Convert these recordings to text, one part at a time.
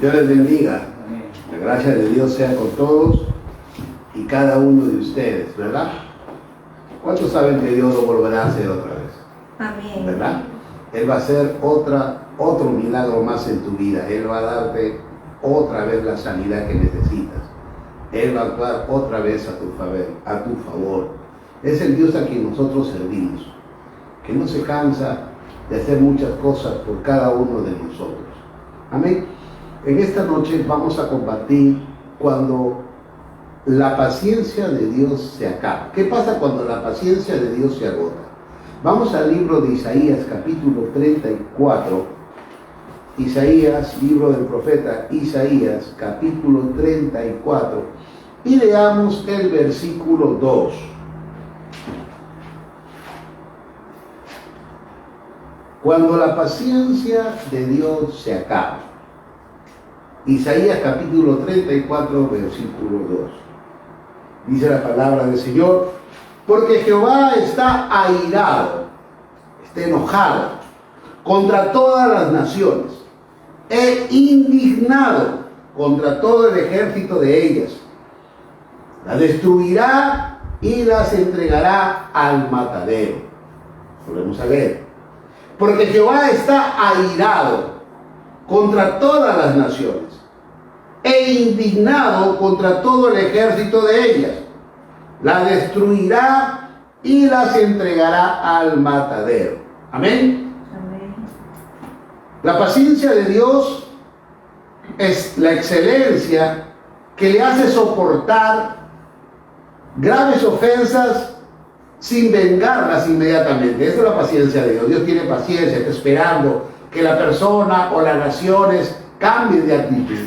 Dios les bendiga. La gracia de Dios sea con todos y cada uno de ustedes, ¿verdad? ¿Cuántos saben que Dios lo volverá a hacer otra vez? Amén. ¿Verdad? Él va a hacer otro milagro más en tu vida. Él va a darte otra vez la sanidad que necesitas. Él va a actuar otra vez a tu favor. Es el Dios a quien nosotros servimos, que no se cansa de hacer muchas cosas por cada uno de nosotros. Amén. En esta noche vamos a compartir cuando la paciencia de Dios se acaba. ¿Qué pasa cuando la paciencia de Dios se agota? Vamos al libro de Isaías, capítulo 34. Isaías, libro del profeta Isaías, capítulo 34. Y leamos el versículo 2. Cuando la paciencia de Dios se acaba. Isaías capítulo 34, versículo 2. Dice la palabra del Señor: porque Jehová está airado, está enojado contra todas las naciones, e indignado contra todo el ejército de ellas. Las destruirá y las entregará al matadero. Volvemos a leer. Porque Jehová está airado contra todas las naciones, e indignado contra todo el ejército de ellas. La destruirá y las entregará al matadero. Amén. Amén. La paciencia de Dios es la excelencia que le hace soportar graves ofensas sin vengarlas inmediatamente. Esa es la paciencia de Dios. Dios tiene paciencia, está esperando que la persona o las naciones cambien de actitud.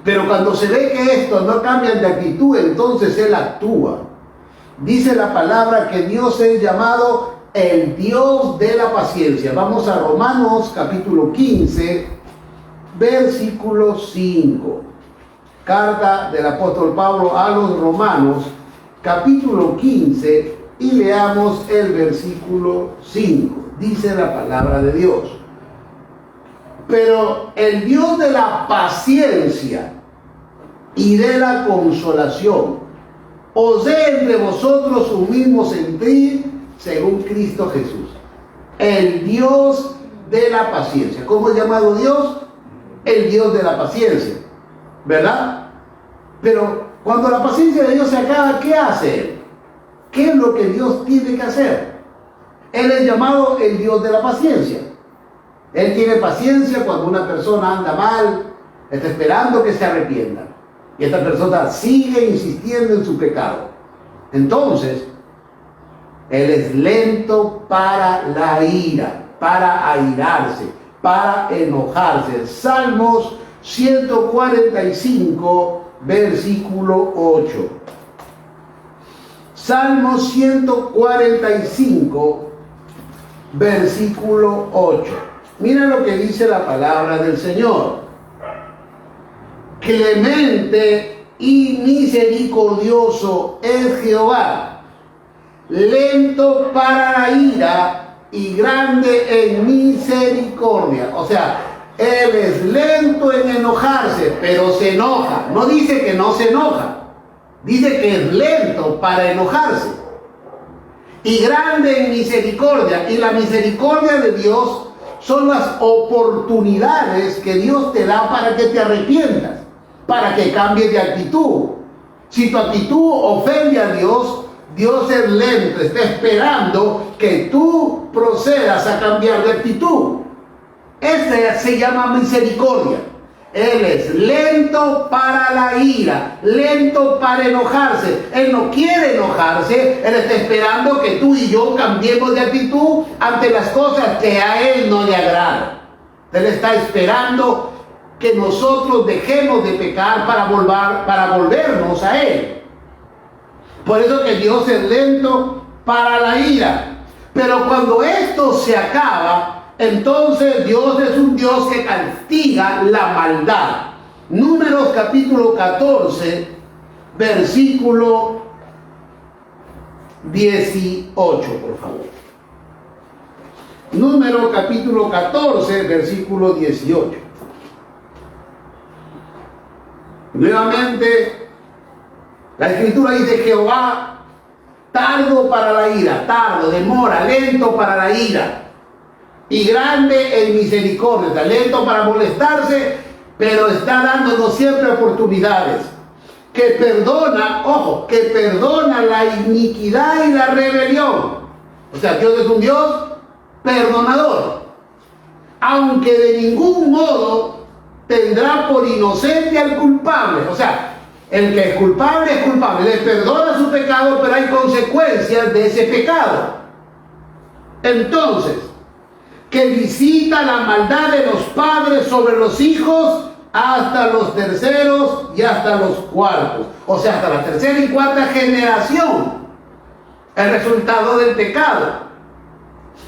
Pero cuando se ve que estos no cambian de actitud, entonces Él actúa. Dice la palabra que Dios es llamado el Dios de la paciencia. Vamos a Romanos capítulo 15, versículo 5. Carta del apóstol Pablo a los Romanos, capítulo 15, y leamos el versículo 5. Dice la palabra de Dios: pero el Dios de la paciencia y de la consolación os dé entre vosotros un mismo sentir según Cristo Jesús. El Dios de la paciencia. ¿Cómo es llamado Dios? El Dios de la paciencia, ¿verdad? Pero cuando la paciencia de Dios se acaba, ¿qué hace Él? ¿Qué es lo que Dios tiene que hacer? Él es llamado el Dios de la paciencia. Él tiene paciencia cuando una persona anda mal, está esperando que se arrepienta, y esta persona sigue insistiendo en su pecado. Entonces, Él es lento para la ira, para airarse, para enojarse. Salmos 145, versículo 8. Salmos 145, versículo 8. Mira lo que dice la palabra del Señor. Clemente y misericordioso es Jehová, lento para la ira y grande en misericordia. O sea, Él es lento en enojarse, pero se enoja. No dice que no se enoja, dice que es lento para enojarse. Y grande en misericordia. Y la misericordia de Dios son las oportunidades que Dios te da para que te arrepientas, para que cambies de actitud. Si tu actitud ofende a Dios, Dios es lento, está esperando que tú procedas a cambiar de actitud. Esta se llama misericordia. Él es lento para la ira, lento para enojarse. Él no quiere enojarse, Él está esperando que tú y yo cambiemos de actitud ante las cosas que a Él no le agradan. Él está esperando que nosotros dejemos de pecar para volvernos a Él. Por eso que Dios es lento para la ira. Pero cuando esto se acaba, entonces Dios es un Dios que castiga la maldad. Números capítulo 14, versículo 18, por favor. Números capítulo 14, versículo 18. Nuevamente, la Escritura dice: Jehová, tardo para la ira, tardo, demora, lento para la ira, y grande en misericordia, está lento para molestarse, pero está dándonos siempre oportunidades. Que perdona, ojo, que perdona la iniquidad y la rebelión. O sea, Dios es un Dios perdonador, aunque de ningún modo tendrá por inocente al culpable. O sea, el que es culpable, le perdona su pecado, pero hay consecuencias de ese pecado. Entonces, que visita la maldad de los padres sobre los hijos hasta los terceros y hasta los cuartos. O sea, hasta la tercera y cuarta generación. El resultado del pecado.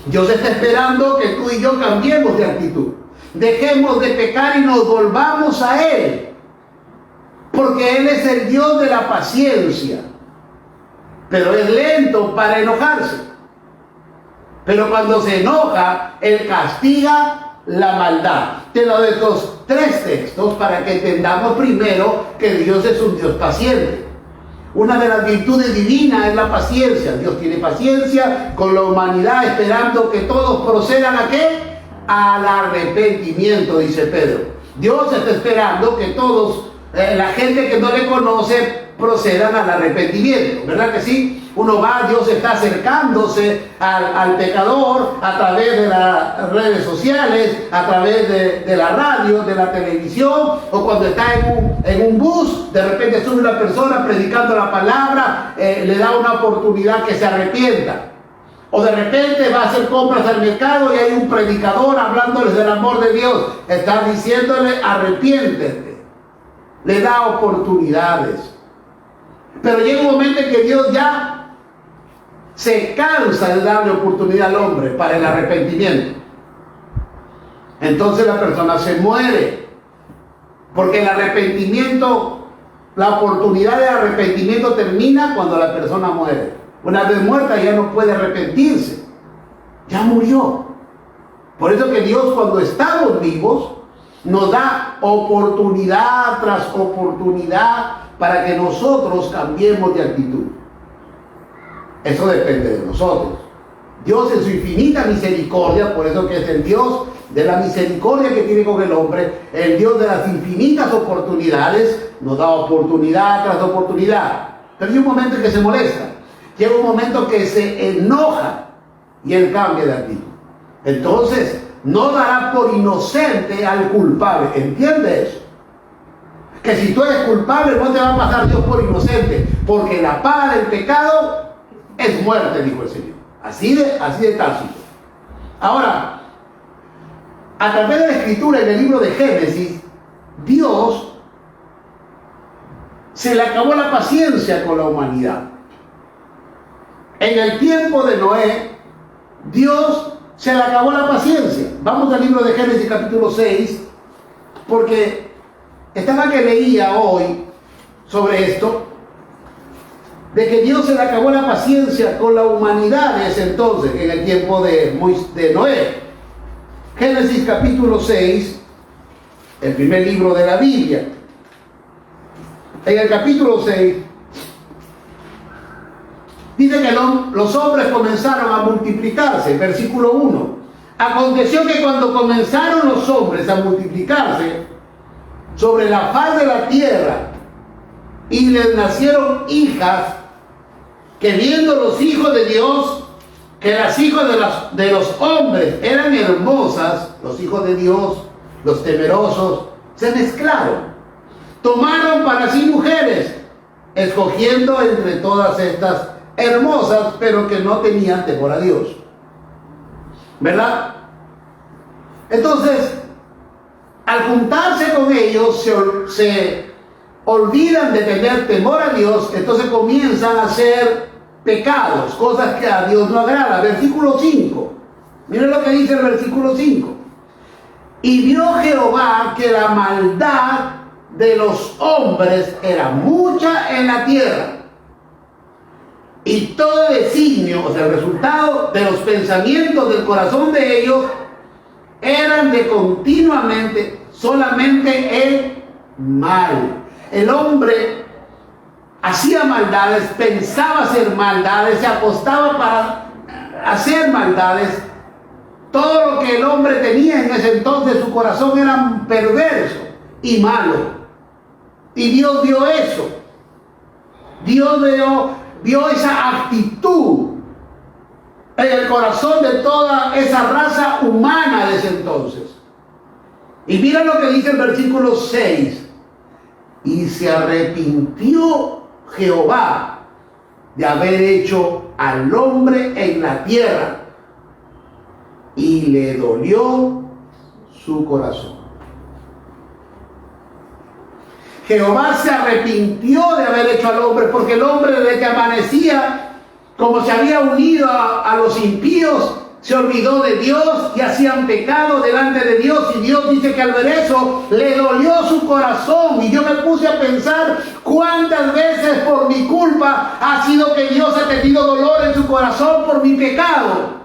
Dios está esperando que tú y yo cambiemos de actitud. Dejemos de pecar y nos volvamos a Él. Porque Él es el Dios de la paciencia. Pero es lento para enojarse. Pero cuando se enoja, Él castiga la maldad. Te lo doy estos tres textos para que entendamos primero que Dios es un Dios paciente. Una de las virtudes divinas es la paciencia. Dios tiene paciencia con la humanidad, esperando que todos procedan ¿a qué? Al arrepentimiento, dice Pedro. Dios está esperando que todos, la gente que no le conoce, procedan al arrepentimiento. ¿Verdad que sí? Uno va, Dios está acercándose al pecador a través de las redes sociales, a través de la radio, de la televisión, o cuando está en un bus, de repente sube una persona predicando la palabra, le da una oportunidad que se arrepienta. O de repente va a hacer compras al mercado y hay un predicador hablándoles del amor de Dios. Está diciéndole: arrepiéntete. Le da oportunidades. Pero llega un momento en que Dios ya se cansa de darle oportunidad al hombre para el arrepentimiento. Entonces la persona se muere. Porque el arrepentimiento, la oportunidad de arrepentimiento termina cuando la persona muere. Una vez muerta ya no puede arrepentirse. Ya murió. Por eso que Dios, cuando estamos vivos, nos da oportunidad tras oportunidad para que nosotros cambiemos de actitud. Eso depende de nosotros. Dios, en su infinita misericordia, por eso que es el Dios de la misericordia que tiene con el hombre, el Dios de las infinitas oportunidades, nos da oportunidad tras oportunidad. Pero hay un momento en que se molesta, llega un momento que se enoja y él cambia de actitud. Entonces, no dará por inocente al culpable. ¿Entiendes eso? Que si tú eres culpable, no te va a pasar Dios por inocente, porque la paga del pecado es muerte, dijo el Señor. Así de tácito. Ahora, a través de la Escritura, en el libro de Génesis, Dios se le acabó la paciencia con la humanidad. En el tiempo de Noé, Dios se le acabó la paciencia. Vamos al libro de Génesis capítulo 6, porque estaba que leía hoy sobre esto, de que Dios se le acabó la paciencia con la humanidad de ese entonces, en el tiempo de Noé. Génesis capítulo 6, el primer libro de la Biblia. En el capítulo 6, dice que los hombres comenzaron a multiplicarse. Versículo 1. Aconteció que cuando comenzaron los hombres a multiplicarse sobre la faz de la tierra, y les nacieron hijas, que viendo los hijos de Dios, que las hijas de los hombres eran hermosas, los hijos de Dios, los temerosos, se mezclaron. Tomaron para sí mujeres, escogiendo entre todas estas hermosas, pero que no tenían temor a Dios. ¿Verdad? Entonces, al juntarse con ellos, se olvidan de tener temor a Dios, entonces comienzan a hacer pecados, cosas que a Dios no agrada. Versículo 5. Miren lo que dice el versículo 5. Y vio Jehová que la maldad de los hombres era mucha en la tierra, y todo designio, o sea, el resultado de los pensamientos del corazón de ellos, eran de continuamente solamente el mal. el hombre hacía maldades, pensaba hacer maldades, se apostaba para hacer maldades. Todo lo que el hombre tenía en ese entonces, su corazón era perverso y malo. Y Dios vio eso. Dios vio esa actitud en el corazón de toda esa raza humana de ese entonces. Y mira lo que dice el versículo 6. Y se arrepintió Jehová de haber hecho al hombre en la tierra, y le dolió su corazón. Jehová se arrepintió de haber hecho al hombre, porque el hombre, desde que amanecía, como se había unido a los impíos, se olvidó de Dios y hacían pecado delante de Dios. Y Dios dice que al ver eso le dolió su corazón. Y yo me puse a pensar cuántas veces por mi culpa ha sido que Dios ha tenido dolor en su corazón por mi pecado.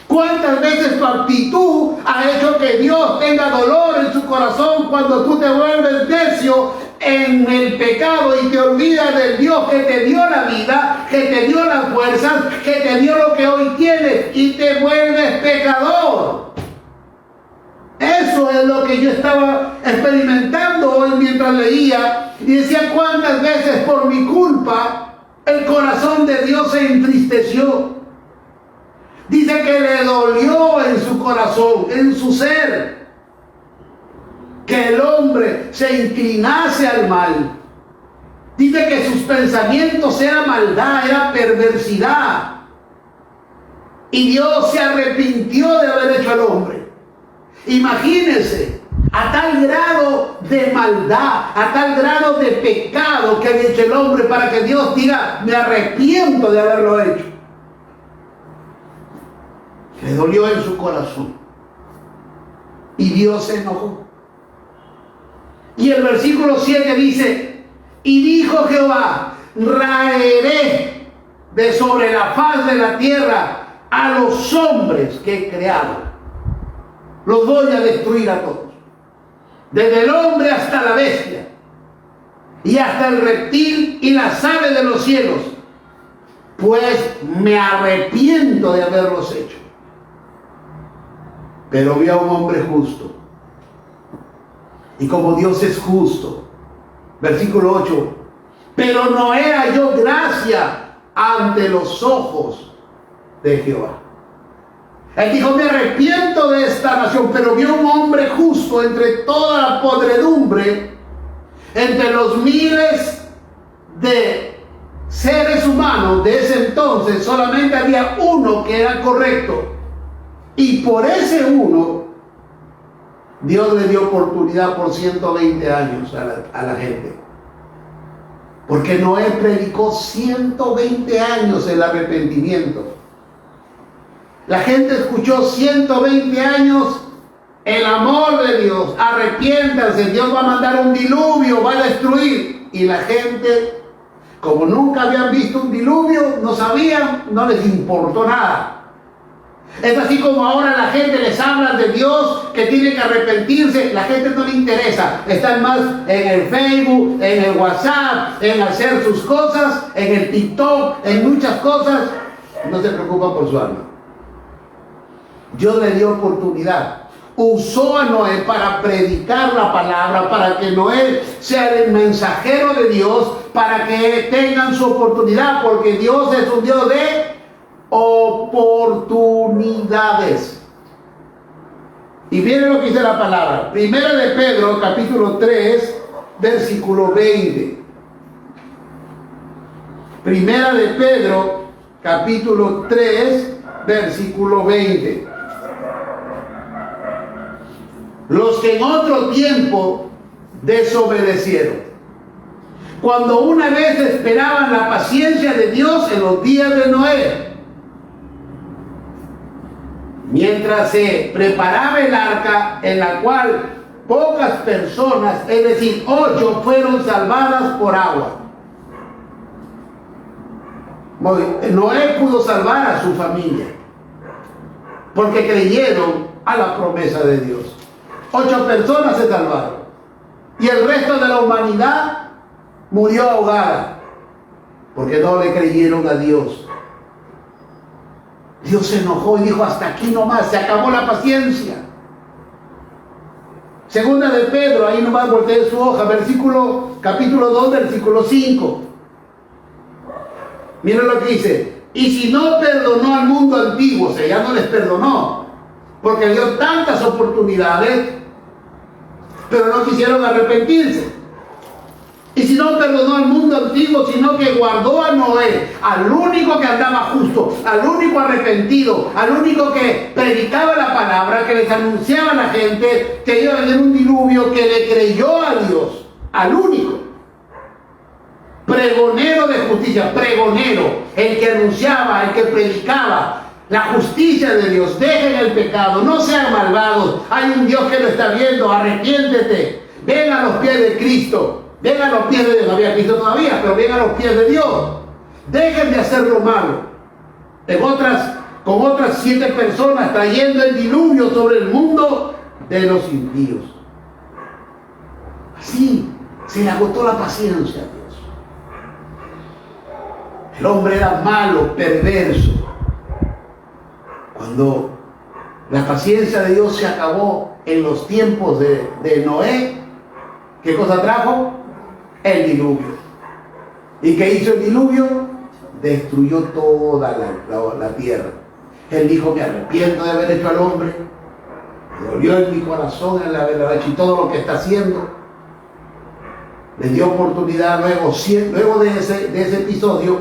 ¿Cuántas veces tu actitud ha hecho que Dios tenga dolor en su corazón cuando tú te vuelves necio en el pecado y te olvidas del Dios que te dio la vida, que te dio las fuerzas, que te dio lo que hoy tienes, y te vuelves pecador? Eso es lo que yo estaba experimentando hoy mientras leía, y decía cuántas veces por mi culpa el corazón de Dios se entristeció. Dice que le dolió en su corazón, en su ser, que el hombre se inclinase al mal. Dice que sus pensamientos eran maldad, era perversidad. Y Dios se arrepintió de haber hecho al hombre. Imagínense, a tal grado de maldad, a tal grado de pecado que había hecho el hombre, para que Dios diga, me arrepiento de haberlo hecho. Le dolió en su corazón. Y Dios se enojó. Y el versículo 7 dice, y dijo Jehová, raeré de sobre la faz de la tierra a los hombres que he creado. Los voy a destruir a todos. Desde el hombre hasta la bestia. Y hasta el reptil y las aves de los cielos. Pues me arrepiento de haberlos hecho. Pero vi a un hombre justo. Y como Dios es justo, versículo 8, pero no era yo gracia ante los ojos de Jehová. Él dijo, me arrepiento de esta nación, pero vi a un hombre justo entre toda la podredumbre, entre los miles de seres humanos de ese entonces, solamente había uno que era correcto. Y por ese uno, Dios le dio oportunidad por 120 años a la gente. Porque Noé predicó 120 años el arrepentimiento. La gente escuchó 120 años el amor de Dios. Arrepiéntanse, Dios va a mandar un diluvio, va a destruir. Y la gente, como nunca habían visto un diluvio, no sabían, no les importó nada. Es así como ahora la gente les habla de Dios, que tiene que arrepentirse. La gente no le interesa. Están más en el Facebook, en el WhatsApp, en hacer sus cosas, en el TikTok, en muchas cosas. No se preocupan por su alma. Dios le dio oportunidad. Usó a Noé para predicar la palabra, para que Noé sea el mensajero de Dios, para que tengan su oportunidad, porque Dios es un Dios de oportunidades. Y miren lo que dice la palabra. Primera de Pedro, capítulo 3, versículo 20. Primera de Pedro, capítulo 3, versículo 20. Los que en otro tiempo desobedecieron, cuando una vez esperaban la paciencia de Dios en los días de Noé, mientras se preparaba el arca, en la cual pocas personas, es decir, 8, fueron salvadas por agua. Noé pudo salvar a su familia, porque creyeron a la promesa de Dios. 8 personas se salvaron. Y el resto de la humanidad murió ahogada, porque no le creyeron a Dios. Dios se enojó y dijo: hasta aquí nomás, se acabó la paciencia. Segunda de Pedro, ahí nomás voltee su hoja, capítulo 2, versículo 5. Miren lo que dice: y si no perdonó al mundo antiguo, o sea, ya no les perdonó, porque dio tantas oportunidades, pero no quisieron arrepentirse. Y si no perdonó al mundo antiguo, sino que guardó a Noé, al único que andaba justo, al único arrepentido, al único que predicaba la palabra, que les anunciaba a la gente que iba a venir un diluvio, que le creyó a Dios, al único. Pregonero de justicia, pregonero, el que anunciaba, el que predicaba la justicia de Dios. Dejen el pecado, no sean malvados, hay un Dios que lo está viendo, arrepiéntete, ven a los pies de Cristo. Ven a los pies de Dios, no había Cristo todavía, pero ven a los pies de Dios. Dejen de hacer lo malo. Con otras 7 personas trayendo el diluvio sobre el mundo de los impíos. Así se le agotó la paciencia a Dios. El hombre era malo, perverso. Cuando la paciencia de Dios se acabó en los tiempos de Noé, ¿qué cosa trajo? El diluvio. ¿Y qué hizo el diluvio? Destruyó toda la tierra. Él dijo: me arrepiento de haber hecho al hombre, me dolió en mi corazón el haber hecho todo lo que está haciendo. Le dio oportunidad luego de ese episodio.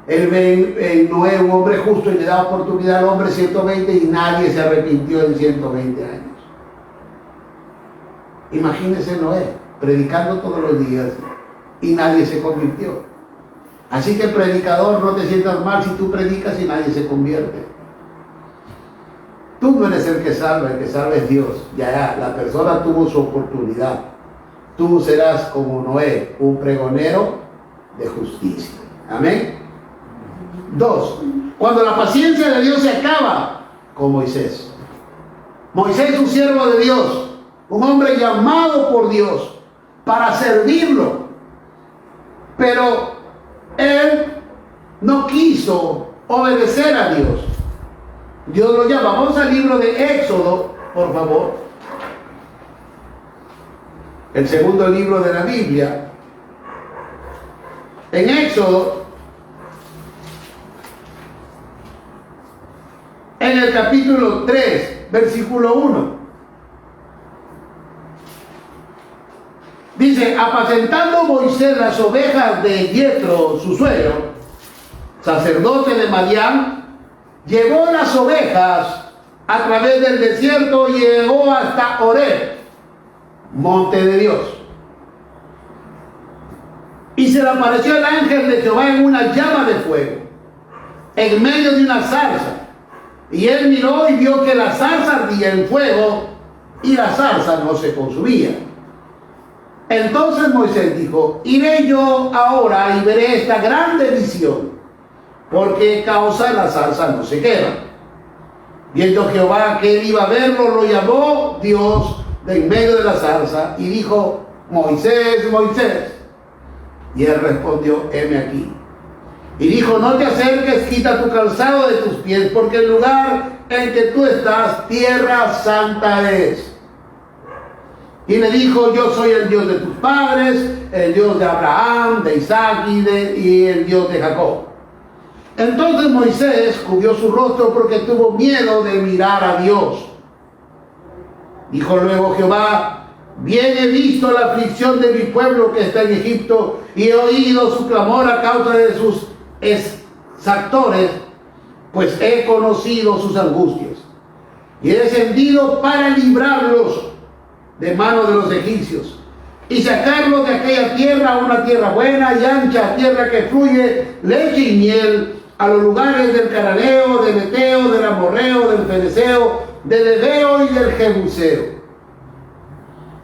Él ve en Noé un hombre justo y le da oportunidad al hombre 120, y nadie se arrepintió en 120 años. Imagínese Noé predicando todos los días y nadie se convirtió. Así que, predicador, no te sientas mal si tú predicas y nadie se convierte. Tú no eres el que salva es Dios. Ya, la persona tuvo su oportunidad. Tú serás como Noé, un pregonero de justicia. Amén. 2. Cuando la paciencia de Dios se acaba, con Moisés. Moisés, un siervo de Dios, un hombre llamado por Dios para servirlo, pero él no quiso obedecer a Dios. Dios lo llama. Vamos al libro de Éxodo, por favor. El segundo libro de la Biblia. En Éxodo, en el capítulo 3, versículo 1. Dice: apacentando Moisés las ovejas de Yetro, su suegro, sacerdote de Madián, llevó las ovejas a través del desierto y llegó hasta Horeb, monte de Dios. Y se le apareció el ángel de Jehová en una llama de fuego, en medio de una zarza. Y él miró y vio que la zarza ardía en fuego y la zarza no se consumía. Entonces Moisés dijo: iré yo ahora y veré esta grande visión, porque causa la zarza no se quema. Viendo Jehová que él iba a verlo, lo llamó Dios de en medio de la zarza y dijo: Moisés, Moisés. Y él respondió: heme aquí. Y dijo: no te acerques, quita tu calzado de tus pies, porque el lugar en que tú estás, tierra santa es. Y le dijo: yo soy el Dios de tus padres, el Dios de Abraham, de Isaac y el Dios de Jacob. Entonces Moisés cubrió su rostro porque tuvo miedo de mirar a Dios. Dijo luego Jehová: bien he visto la aflicción de mi pueblo que está en Egipto, y he oído su clamor a causa de sus exactores, pues he conocido sus angustias. Y he descendido para librarlos de mano de los egipcios y sacarlos de aquella tierra a una tierra buena y ancha, tierra que fluye leche y miel, a los lugares del Cananeo, del Eteo, del Amorreo, del Fereceo, del Heveo y del Jebuseo.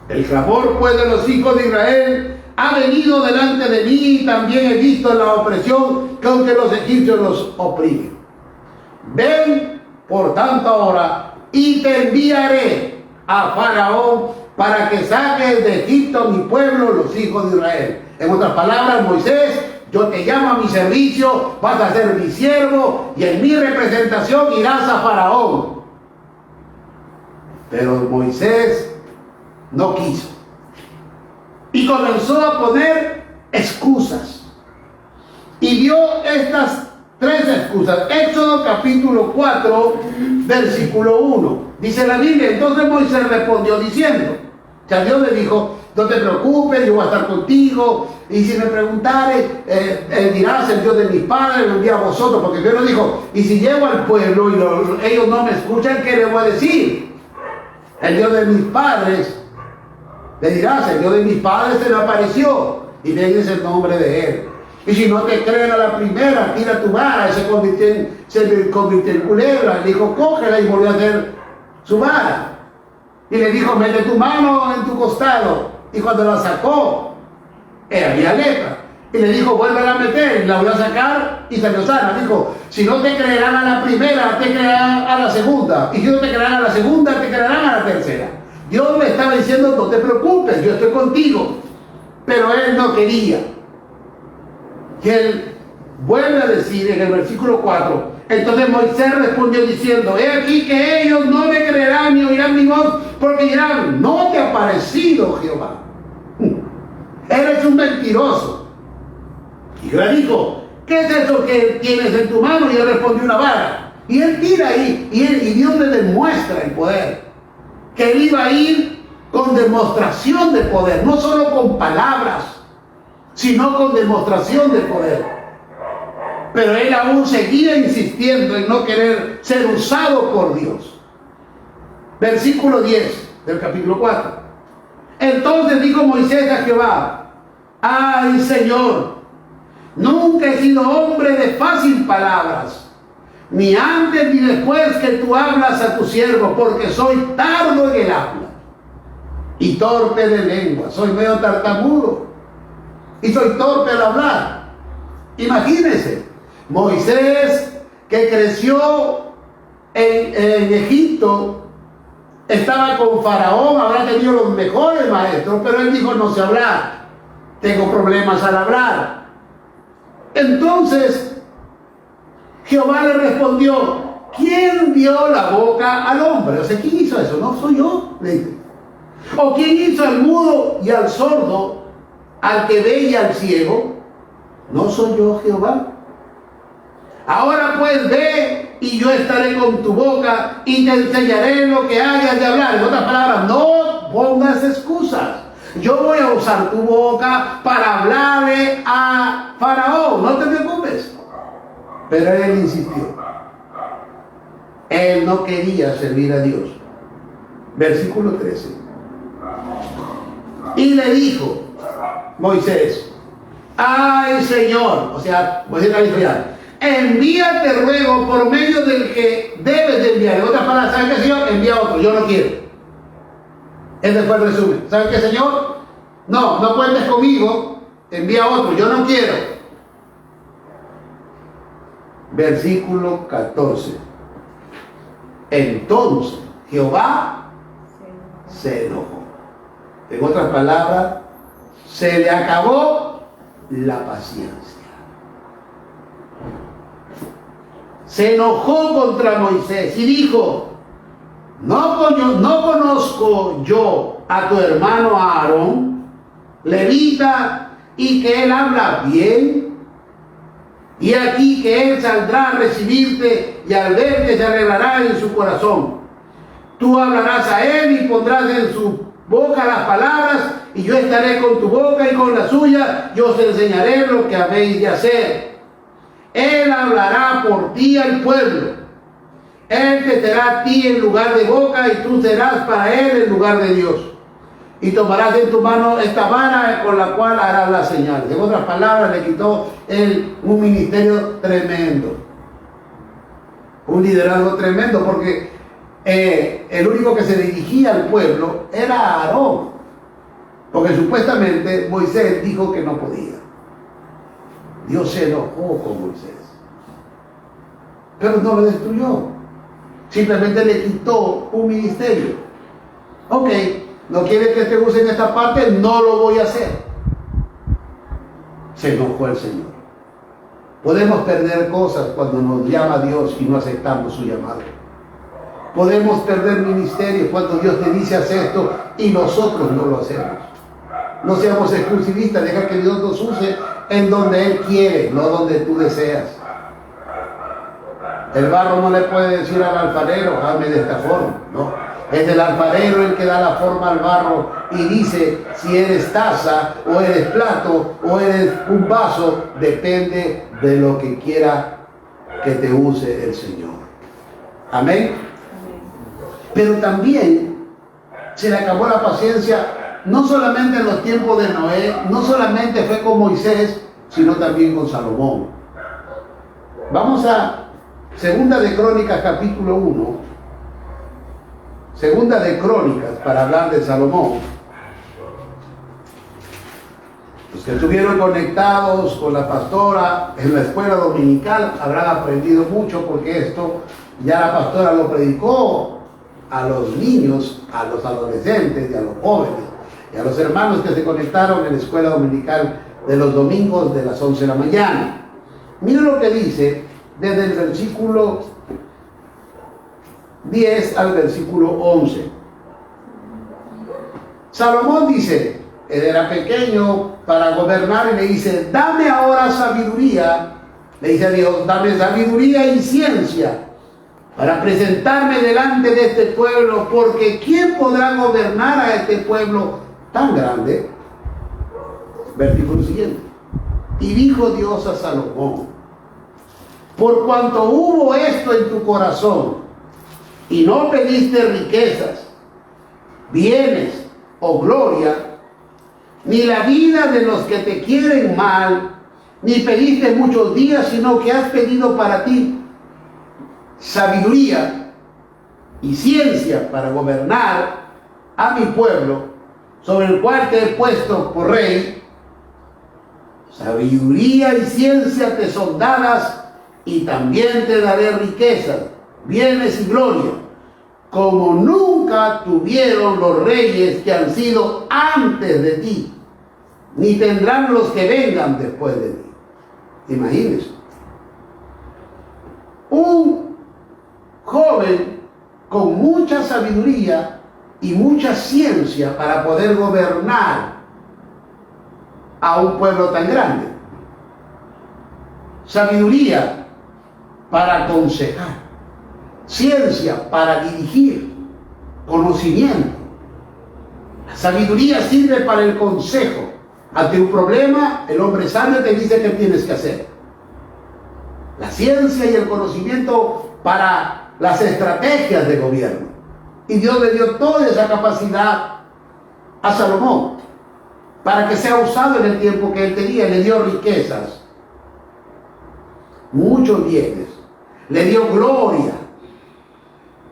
El clamor pues de los hijos de Israel ha venido delante de mí, y también he visto la opresión que aunque los egipcios los oprimen. Ven por tanto ahora y te enviaré a Faraón para que saques de Egipto a mi pueblo, los hijos de Israel. En otras palabras, Moisés, yo te llamo a mi servicio, vas a ser mi siervo y en mi representación irás a Faraón. Pero Moisés no quiso y comenzó a poner excusas y dio estas 3 excusas. Éxodo capítulo 4 versículo 1 dice la Biblia: entonces Moisés respondió diciendo, o sea, Dios le dijo, no te preocupes, yo voy a estar contigo, y si me preguntare, dirás, el Dios de mis padres lo envía a vosotros, porque Dios nos dijo, y si llego al pueblo y ellos no me escuchan, ¿qué les voy a decir? El Dios de mis padres, le dirás, el Dios de mis padres se le apareció, y le dices el nombre de él. Y si no te creen a la primera, tira tu vara, y se convirtió en culebra. Le dijo, cógela, y volvió a hacer su vara. Y le dijo, mete tu mano en tu costado. Y cuando la sacó, había lepra. Y le dijo, vuelve a meter. Y la volvió a sacar y salió sana. Dijo, si no te creerán a la primera, te creerán a la segunda. Y si no te creerán a la segunda, te creerán a la tercera. Dios le estaba diciendo, no te preocupes, yo estoy contigo. Pero él no quería. Y él vuelve a decir en el versículo 4, entonces Moisés respondió diciendo, he aquí que ellos no me creerán ni oirán mi voz, porque dirán, no te ha parecido Jehová. Eres un mentiroso. Y Jehová dijo, ¿qué es eso que tienes en tu mano? Y él respondió, una vara. Y él tira ahí, y Dios le demuestra el poder. Que él iba a ir con demostración de poder, no solo con palabras, sino con demostración de poder. Pero él aún seguía insistiendo en no querer ser usado por Dios. Versículo 10 del capítulo 4. Entonces dijo Moisés a Jehová, ay Señor, nunca he sido hombre de fácil palabras, ni antes ni después que tú hablas a tu siervo, porque soy tardo en el habla y torpe de lengua, soy medio tartamudo y soy torpe al hablar. Imagínense, Moisés, que creció en Egipto, estaba con Faraón, habrá tenido los mejores maestros, pero él dijo, no sé hablar, tengo problemas al hablar. Entonces, Jehová le respondió, ¿quién dio la boca al hombre? O sea, ¿quién hizo eso? No soy yo, le dice. ¿O quién hizo al mudo y al sordo, al que ve y al ciego? ¿No soy yo Jehová? Ahora pues ve y yo estaré con tu boca y te enseñaré lo que hayas de hablar. En otras palabras, no pongas excusas. Yo voy a usar tu boca para hablarle a Faraón, no te preocupes. Pero él insistió. Él no quería servir a Dios. Versículo 13. Y le dijo Moisés, ay Señor, o sea, Moisés le dijo ya, envíate ruego por medio del que debes de enviar. En otras palabras, ¿sabes qué, Señor? Envía otro, yo no quiero. Ese fue el resumen. ¿Sabes qué, Señor? No cuentes conmigo, envía otro, yo no quiero. Versículo 14. Entonces Jehová se enojó. En otras palabras, se le acabó la paciencia. Se enojó contra Moisés y dijo, ¿no conozco yo a tu hermano Aarón, levita, y que él habla bien? Y aquí que él saldrá a recibirte y al verte se alegrará en su corazón. Tú hablarás a él y pondrás en su boca las palabras, y yo estaré con tu boca y con la suya, yo os enseñaré lo que habéis de hacer. Él hablará por ti al pueblo. Él te será a ti en lugar de boca, y tú serás para él en lugar de Dios. Y tomarás en tu mano esta vara con la cual harás las señales. En otras palabras, le quitó él un ministerio tremendo. Un liderazgo tremendo, porque el único que se dirigía al pueblo era Aarón. Porque supuestamente Moisés dijo que no podía. Dios se enojó con Moisés. Pero no lo destruyó. Simplemente le quitó un ministerio. Ok, no quiere que te use en esta parte, no lo voy a hacer. Se enojó el Señor. Podemos perder cosas cuando nos llama Dios y no aceptamos su llamado. Podemos perder ministerios cuando Dios te dice haz esto y nosotros no lo hacemos. No seamos exclusivistas, deja que Dios nos use en donde Él quiere, no donde tú deseas. El barro no le puede decir al alfarero, hazme de esta forma, no. Es el alfarero el que da la forma al barro y dice si eres taza o eres plato o eres un vaso, depende de lo que quiera que te use el Señor. Amén. Pero también se le acabó la paciencia. No solamente en los tiempos de Noé, no solamente fue con Moisés, sino también con Salomón. Vamos a Segunda de Crónicas, capítulo 1. Segunda de Crónicas, para hablar de Salomón. Los que estuvieron conectados con la pastora en la escuela dominical habrán aprendido mucho, porque esto ya la pastora lo predicó a los niños, a los adolescentes y a los jóvenes. Y a los hermanos que se conectaron en la escuela dominical de los domingos de las 11 de la mañana. Miren lo que dice desde el versículo 10 al versículo 11. Salomón dice, él era pequeño para gobernar y le dice, dame ahora sabiduría. Le dice a Dios, dame sabiduría y ciencia para presentarme delante de este pueblo, porque ¿quién podrá gobernar a este pueblo tan grande? Versículo siguiente. Y dijo Dios a Salomón, por cuanto hubo esto en tu corazón y no pediste riquezas, bienes o gloria, ni la vida de los que te quieren mal, ni pediste muchos días, sino que has pedido para ti sabiduría y ciencia para gobernar a mi pueblo, sobre el cual te he puesto por rey. Sabiduría y ciencia te son dadas, y también te daré riquezas, bienes y gloria, como nunca tuvieron los reyes que han sido antes de ti, ni tendrán los que vengan después de ti. Imagínense. Un joven con mucha sabiduría y mucha ciencia para poder gobernar a un pueblo tan grande. Sabiduría para aconsejar, ciencia para dirigir, conocimiento. La sabiduría sirve para el consejo. Ante un problema, el hombre sabio te dice qué tienes que hacer. La ciencia y el conocimiento para las estrategias de gobierno. Y Dios le dio toda esa capacidad a Salomón para que sea usado en el tiempo que él tenía. Le dio riquezas, muchos bienes, le dio gloria.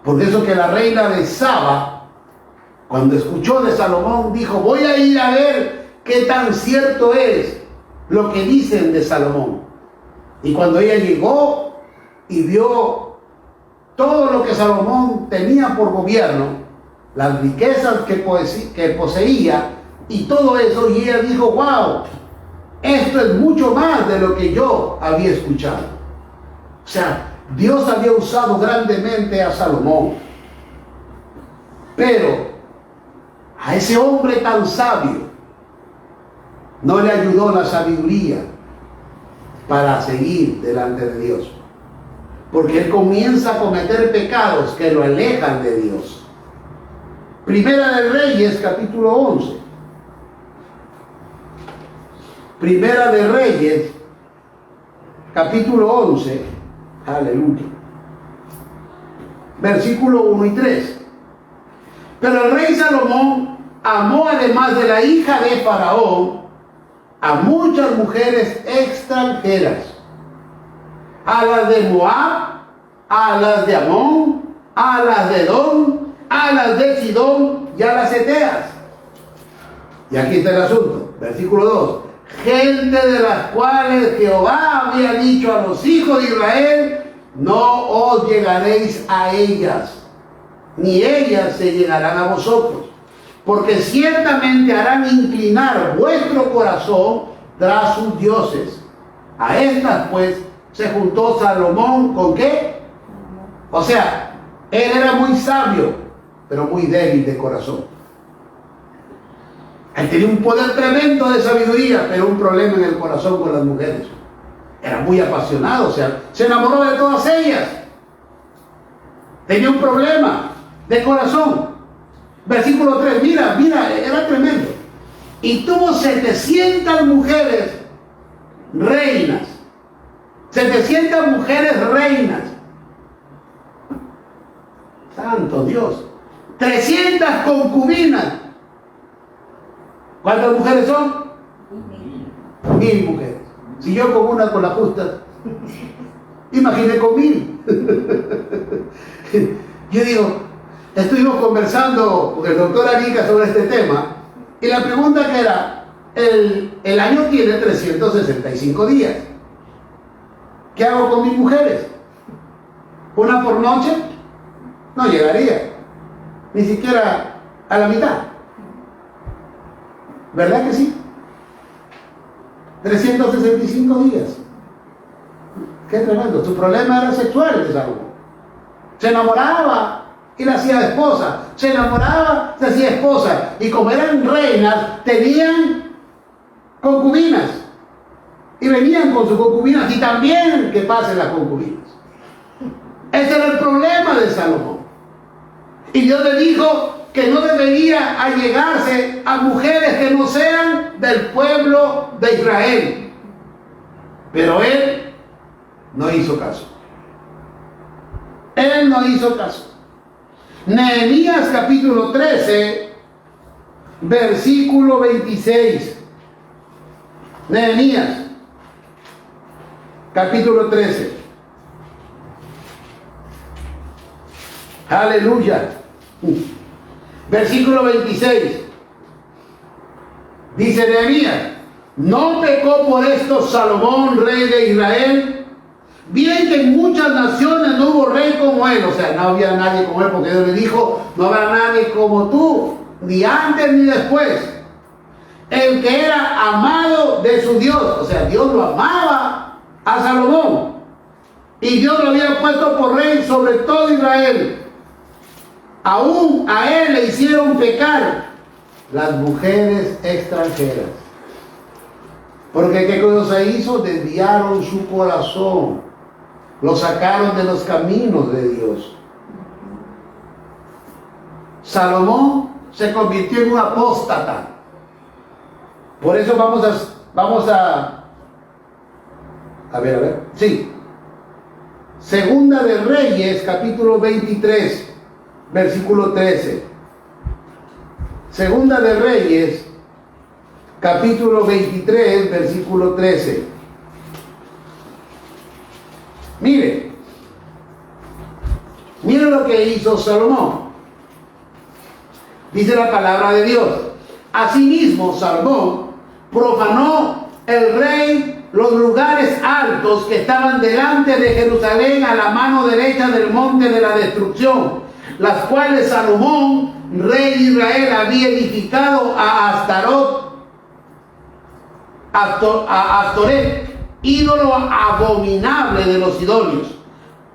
Por eso que la reina de Saba, cuando escuchó de Salomón, dijo, voy a ir a ver qué tan cierto es lo que dicen de Salomón. Y cuando ella llegó y vio todo lo que Salomón tenía por gobierno, las riquezas que poseía y todo eso, y ella dijo, wow, esto es mucho más de lo que yo había escuchado. O sea, Dios había usado grandemente a Salomón, pero a ese hombre tan sabio no le ayudó la sabiduría para seguir delante de Dios, porque él comienza a cometer pecados que lo alejan de Dios. Primera de Reyes, capítulo 11. Primera de Reyes, capítulo 11, aleluya, versículo 1 y 3. Pero el rey Salomón amó, además de la hija de Faraón, a muchas mujeres extranjeras, a las de Moab, a las de Amón, a las de Edom, a las de Sidón y a las Eteas. Y aquí está el asunto, versículo 2. Gente de las cuales Jehová había dicho a los hijos de Israel, no os llegaréis a ellas, ni ellas se llegarán a vosotros, porque ciertamente harán inclinar vuestro corazón tras sus dioses. A estas pues se juntó Salomón ¿con qué? O sea, él era muy sabio, pero muy débil de corazón. Él tenía un poder tremendo de sabiduría, pero un problema en el corazón con las mujeres. Era muy apasionado, o sea, se enamoró de todas ellas. Tenía un problema de corazón. Versículo 3, mira, era tremendo. Y tuvo 700 mujeres reinas. 700 mujeres reinas. Santo Dios. 300 concubinas. ¿Cuántas mujeres son? 1000 mujeres. Si yo con una con la justa, imaginé con 1000. Yo digo, estuvimos conversando con el doctor Arica sobre este tema, y la pregunta que era, el año tiene 365 días. ¿Qué hago con 1000 mujeres? ¿Una por noche? No llegaría, ni siquiera a la mitad. ¿Verdad que sí? 365 días. Qué tremendo. Su problema era sexual de Salomón. Se enamoraba y la hacía esposa. Se enamoraba, se hacía esposa. Y como eran reinas, tenían concubinas. Y venían con sus concubinas. Y también que pasen las concubinas. Ese era el problema de Salomón. Y Dios le dijo que no debería allegarse a mujeres que no sean del pueblo de Israel. Pero él no hizo caso. Él no hizo caso. Nehemías capítulo 13, versículo 26. Nehemías capítulo 13. Aleluya. Versículo 26. Dice Nehemías: ¿no pecó por esto Salomón, rey de Israel? Bien que en muchas naciones no hubo rey como él. O sea, no había nadie como él, porque Dios le dijo: no habrá nadie como tú, ni antes ni después. El que era amado de su Dios. O sea, Dios lo amaba a Salomón. Y Dios lo había puesto por rey sobre todo Israel. Aún a él le hicieron pecar las mujeres extranjeras. Porque ¿qué cosa hizo? Desviaron su corazón. Lo sacaron de los caminos de Dios. Salomón se convirtió en un apóstata. Por eso vamos a ver. Sí. Segunda de Reyes, capítulo 23. Versículo 13. Segunda de Reyes, capítulo 23, versículo 13. Mire lo que hizo Salomón. Dice la palabra de Dios: asimismo Salomón profanó el rey los lugares altos que estaban delante de Jerusalén a la mano derecha del monte de la destrucción, las cuales Salomón, rey de Israel, había edificado a Astoret, ídolo abominable de los sidonios,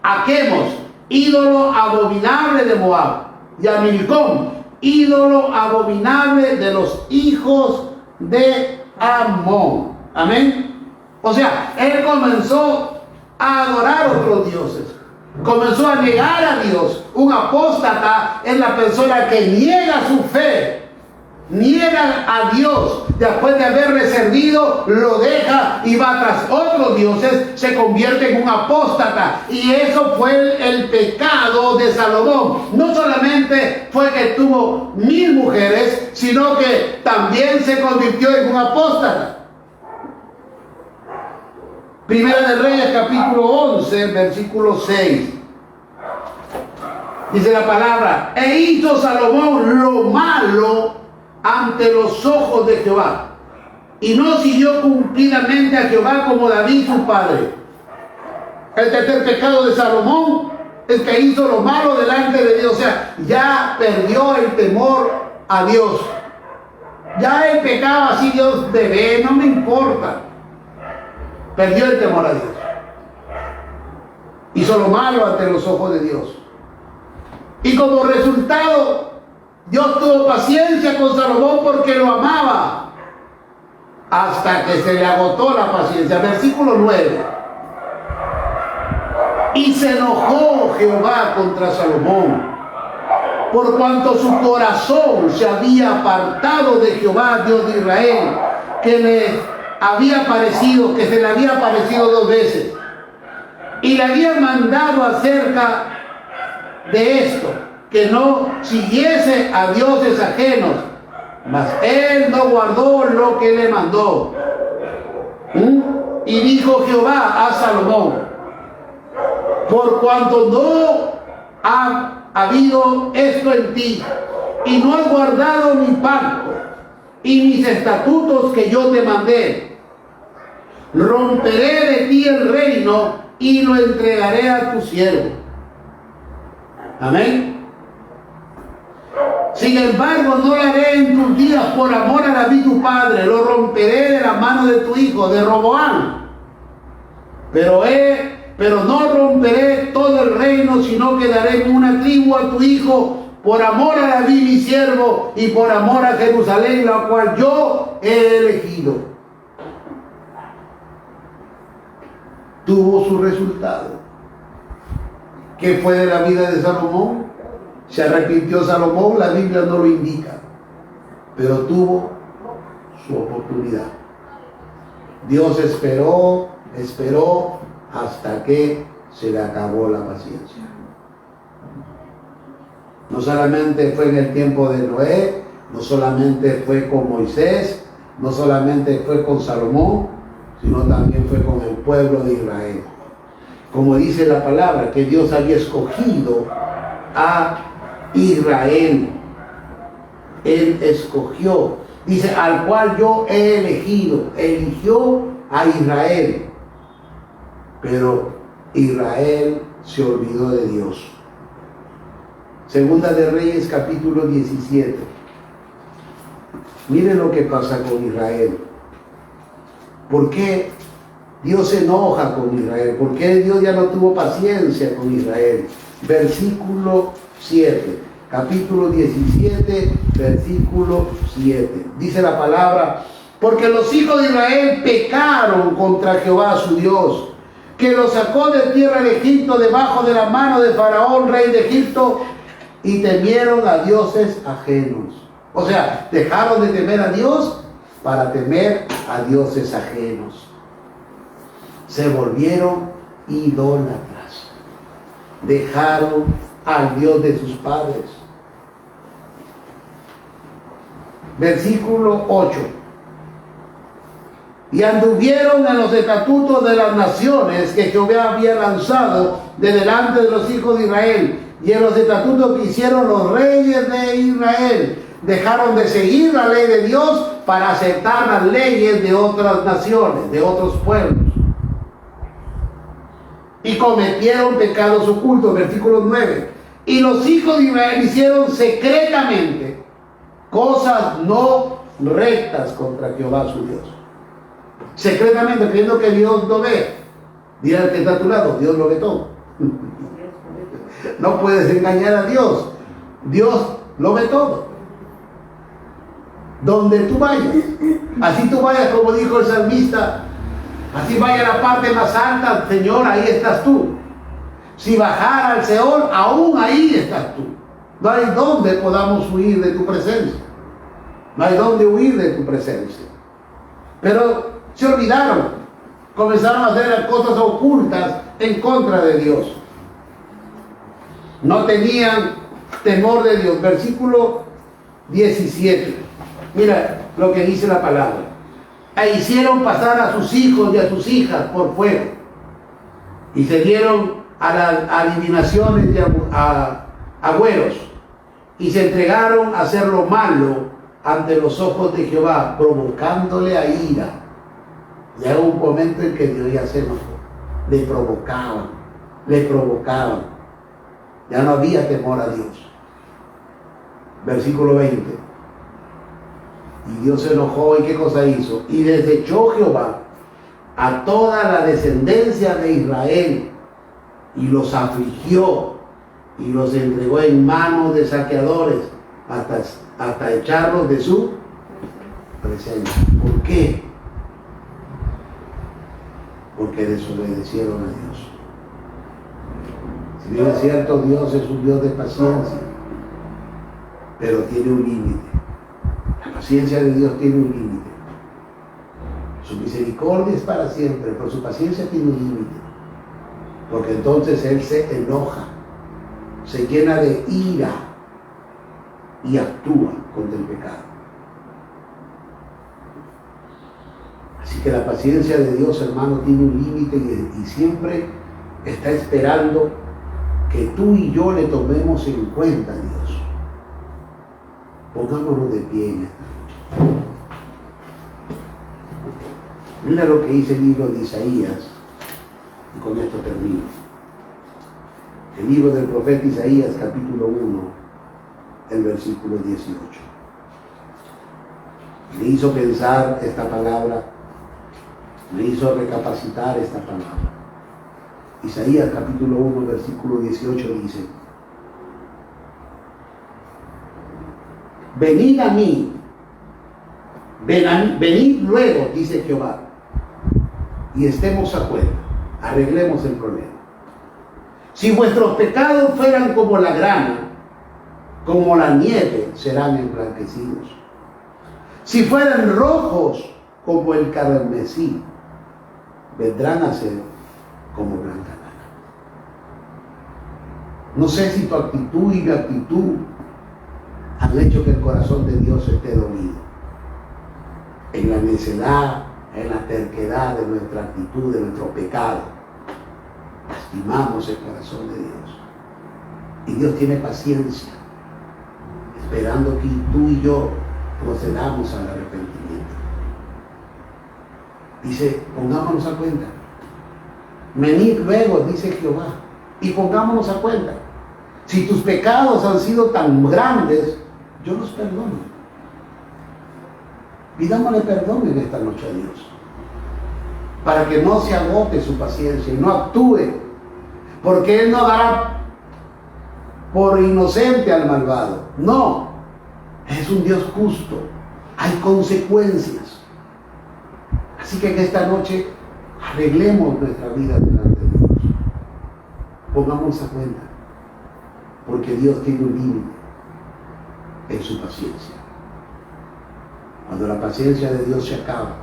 a Quemos, ídolo abominable de Moab, y a Milcom, ídolo abominable de los hijos de Amón. Amén. O sea, él comenzó a adorar a otros dioses. Comenzó a negar a Dios. Un apóstata es la persona que niega su fe, niega a Dios. Después de haberle servido, lo deja y va tras otros dioses, se convierte en un apóstata. Y eso fue el pecado de Salomón. No solamente fue que tuvo 1000 mujeres, sino que también se convirtió en un apóstata. Primera de Reyes, capítulo 11, versículo 6. Dice la palabra: e hizo Salomón lo malo ante los ojos de Jehová, y no siguió cumplidamente a Jehová como David su padre. El tercer pecado de Salomón es que hizo lo malo delante de Dios. O sea, ya perdió el temor a Dios. Ya él pecaba así, Dios bebé, no me importa. Perdió el temor a Dios. Hizo lo malo ante los ojos de Dios. Y como resultado, Dios tuvo paciencia con Salomón porque lo amaba. Hasta que se le agotó la paciencia. Versículo 9. Y se enojó Jehová contra Salomón, por cuanto su corazón se había apartado de Jehová, Dios de Israel, que se le había aparecido 2 veces. Y le había mandado acerca de esto, que no siguiese a dioses ajenos, mas él no guardó lo que le mandó. Y dijo Jehová a Salomón: por cuanto no ha habido esto en ti, y no has guardado mi pacto y mis estatutos que yo te mandé, romperé de ti el reino y lo entregaré a tu siervo. Amén. Sin embargo, no lo haré en tus días por amor a David tu padre, lo romperé de la mano de tu hijo, de Roboam. Pero no romperé todo el reino, sino que daré una tribu a tu hijo, por amor a David mi siervo, y por amor a Jerusalén, la cual yo he elegido. Tuvo su resultado. ¿Qué fue de la vida de Salomón? ¿Se arrepintió Salomón? La Biblia no lo indica, pero tuvo su oportunidad. Dios esperó hasta que se le acabó la paciencia. No solamente fue en el tiempo de Noé, no solamente fue con Moisés, no solamente fue con Salomón, sino también fue con el pueblo de Israel. Como dice la palabra, que Dios había escogido a Israel. Él escogió, dice, al cual yo he elegido. Eligió a Israel. Pero Israel se olvidó de Dios. Segunda de Reyes, capítulo 17. Miren lo que pasa con Israel. ¿Por qué Dios se enoja con Israel? ¿Por qué Dios ya no tuvo paciencia con Israel? Versículo 7. Capítulo 17, versículo 7. Dice la palabra: porque los hijos de Israel pecaron contra Jehová su Dios, que los sacó de tierra de Egipto debajo de la mano de Faraón, rey de Egipto, y temieron a dioses ajenos. O sea, dejaron de temer a Dios para temer a dioses ajenos. Se volvieron idólatras. Dejaron al Dios de sus padres. Versículo 8. Y anduvieron en los estatutos de las naciones que Jehová había lanzado de delante de los hijos de Israel, y en los estatutos que hicieron los reyes de Israel. Dejaron de seguir la ley de Dios para aceptar las leyes de otras naciones, de otros pueblos. Y cometieron pecados ocultos. Versículo 9. Y los hijos de Israel hicieron secretamente cosas no rectas contra Jehová su Dios. Secretamente, creyendo que Dios lo ve. Dirá el que está a tu lado: Dios lo ve todo. No puedes engañar a Dios. Dios lo ve todo. Donde tú vayas, así tú vayas, como dijo el salmista, así vaya a la parte más alta, Señor, ahí estás tú. Si bajara al Seol, aún ahí estás tú. No hay donde podamos huir de tu presencia. No hay donde huir de tu presencia. Pero se olvidaron. Comenzaron a hacer cosas ocultas en contra de Dios. No tenían temor de Dios. Versículo 17. Mira lo que dice la palabra. E hicieron pasar a sus hijos y a sus hijas por fuego, y se dieron a las adivinaciones de agüeros, y se entregaron a hacer lo malo ante los ojos de Jehová, provocándole a ira. Llegó un momento en que Dios ya se enojó. Le provocaban. Ya no había temor a Dios. Versículo 20. Y Dios se enojó, ¿y qué cosa hizo? Y desechó Jehová a toda la descendencia de Israel y los afligió y los entregó en manos de saqueadores hasta echarlos de su presencia. ¿Por qué? Porque desobedecieron a Dios. Si bien es cierto, Dios es un Dios de paciencia, pero tiene un límite. La paciencia de Dios tiene un límite. Su misericordia es para siempre, pero su paciencia tiene un límite. Porque entonces Él se enoja, se llena de ira y actúa contra el pecado. Así que la paciencia de Dios, hermano, tiene un límite y siempre está esperando que tú y yo le tomemos en cuenta a Dios. Pongámonos de pie en esta noche. Mira lo que dice el libro de Isaías, y con esto termino. El libro del profeta Isaías, capítulo 1, el versículo 18. Me hizo pensar esta palabra, me hizo recapacitar esta palabra. Isaías capítulo 1, versículo 18 dice: venid a mí, venid luego, dice Jehová, y estemos a cuenta, arreglemos el problema. Si vuestros pecados fueran como la grana, como la nieve, serán emblanquecidos. Si fueran rojos como el carmesí, vendrán a ser como blanca lana. No sé si tu actitud y mi actitud han hecho que el corazón de Dios esté dolido. En la necedad, en la terquedad de nuestra actitud, de nuestro pecado, lastimamos el corazón de Dios. Y Dios tiene paciencia, esperando que tú y yo procedamos al arrepentimiento. Dice, pongámonos a cuenta. Venid luego, dice Jehová, y pongámonos a cuenta. Si tus pecados han sido tan grandes, yo los perdono. Pidámosle perdón en esta noche a Dios, para que no se agote su paciencia y no actúe, porque Él no dará por inocente al malvado. No, es un Dios justo, hay consecuencias. Así que en esta noche arreglemos nuestra vida delante de Dios. Pongamos a cuenta, porque Dios tiene un límite en su paciencia. Cuando la paciencia de Dios se acaba,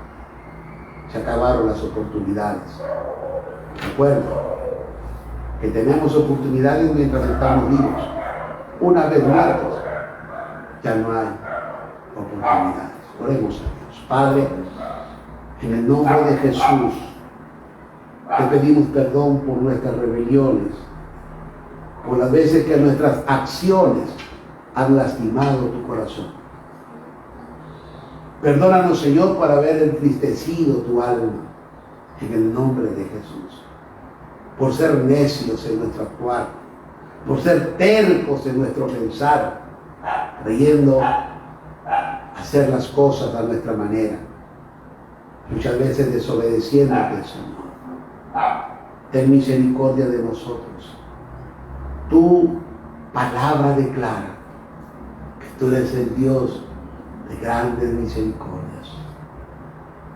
se acabaron las oportunidades. Recuerda que tenemos oportunidades mientras estamos vivos. Una vez muertos, ya no hay oportunidades. Oremos a Dios. Padre, en el nombre de Jesús, te pedimos perdón por nuestras rebeliones, por las veces que nuestras acciones han lastimado tu corazón. Perdónanos, Señor, por haber entristecido tu alma, en el nombre de Jesús. Por ser necios en nuestro actuar, por ser tercos en nuestro pensar, creyendo hacer las cosas a nuestra manera, muchas veces desobedeciéndote, Señor. Ten misericordia de nosotros. Tu palabra declara que tú eres el Dios de grandes misericordias,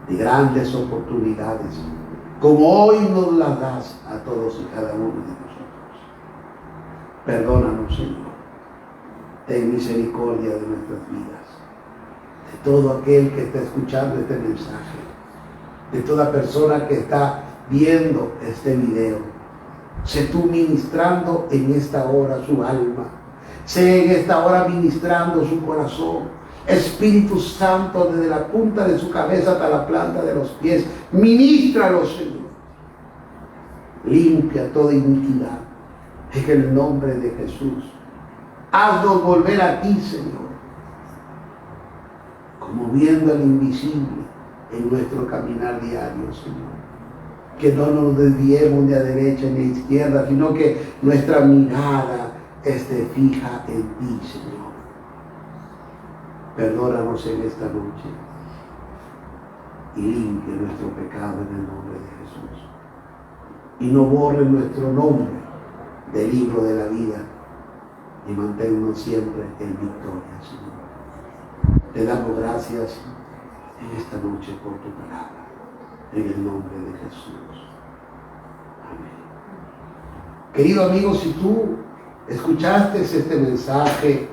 de grandes oportunidades, como hoy nos las das a todos y cada uno de nosotros. Perdónanos, Señor. Ten misericordia de nuestras vidas, de todo aquel que está escuchando este mensaje, de toda persona que está viendo este video. Sé tú ministrando en esta hora su alma, sé en esta hora ministrando su corazón. Espíritu Santo, desde la punta de su cabeza hasta la planta de los pies, ministralo, Señor. Limpia toda iniquidad en el nombre de Jesús. Haznos volver a ti, Señor, como viendo al invisible en nuestro caminar diario, Señor. Que no nos desviemos ni a derecha ni a izquierda, sino que nuestra mirada esté fija en ti, Señor. Perdónanos en esta noche y limpie nuestro pecado en el nombre de Jesús. Y no borre nuestro nombre del libro de la vida y manténnos siempre en victoria, Señor. Te damos gracias en esta noche por tu palabra, en el nombre de Jesús. Amén. Querido amigo, si tú escuchaste este mensaje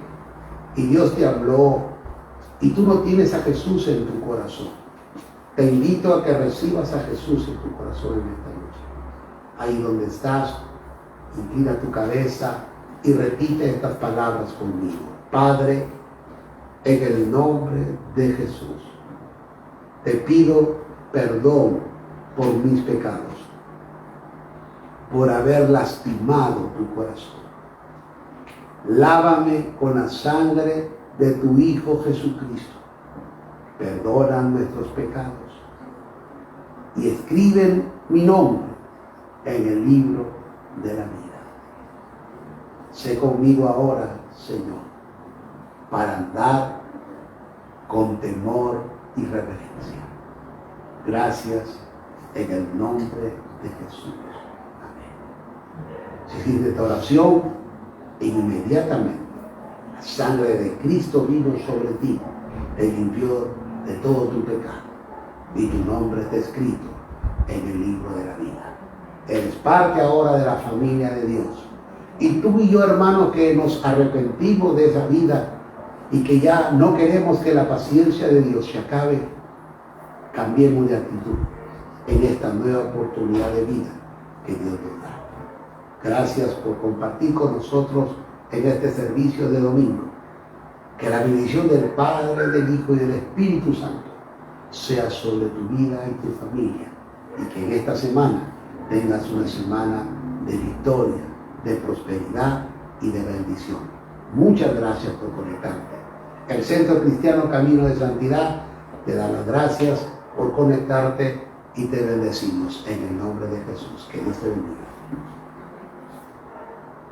y Dios te habló y tú no tienes a Jesús en tu corazón, te invito a que recibas a Jesús en tu corazón en esta noche. Ahí donde estás, inclina tu cabeza y repite estas palabras conmigo. Padre, en el nombre de Jesús, te pido perdón por mis pecados, por haber lastimado tu corazón. Lávame con la sangre de tu Hijo Jesucristo. Perdona nuestros pecados y escriben mi nombre en el libro de la vida. Sé conmigo ahora, Señor, para andar con temor y reverencia. Gracias en el nombre de Jesús. Amén. Si hiciste esta oración, inmediatamente la sangre de Cristo vino sobre ti, te limpió de todo tu pecado y tu nombre está escrito en el libro de la vida. Eres parte ahora de la familia de Dios. Y tú y yo, hermano, que nos arrepentimos de esa vida y que ya no queremos que la paciencia de Dios se acabe, cambiemos de actitud en esta nueva oportunidad de vida que Dios nos da. Gracias por compartir con nosotros en este servicio de domingo. Que la bendición del Padre, del Hijo y del Espíritu Santo sea sobre tu vida y tu familia. Y que en esta semana tengas una semana de victoria, de prosperidad y de bendición. Muchas gracias por conectarte. El Centro Cristiano Camino de Santidad te da las gracias por conectarte y te bendecimos en el nombre de Jesús. Que Dios te bendiga.